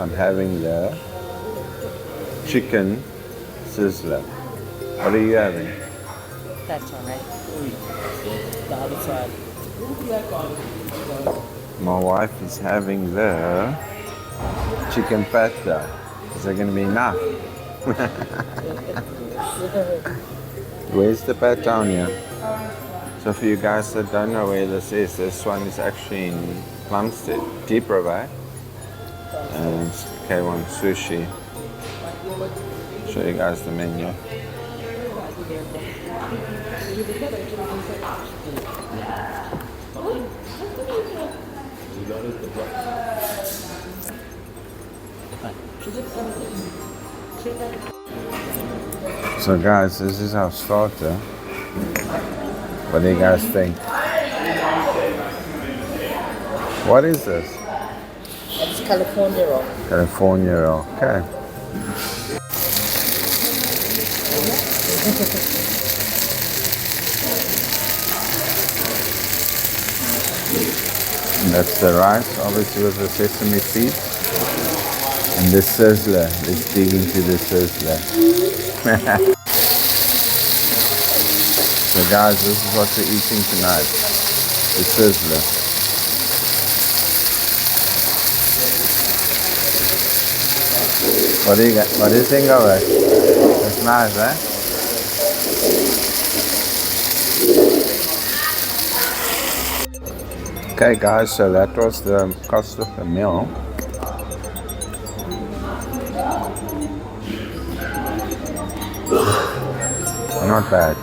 I'm having the chicken sizzler. What are you having? That's alright. The other side. My wife is having the chicken pata. Is that going to be enough? Where's the pata on here? So for you guys that don't know where this one is actually in Plumstead, Deep River, and it's K1 Sushi. Show you guys the menu. So guys, this is our starter. What do you guys think? What is this? It's California roll. California roll. Okay. And that's the rice, obviously with the sesame seeds. And the sizzler. Let's dig into the sizzler. So guys, this is what we're eating tonight. The sizzler. What do you think of it? It's nice, eh? Okay guys, so that was the cost of the meal. Not bad.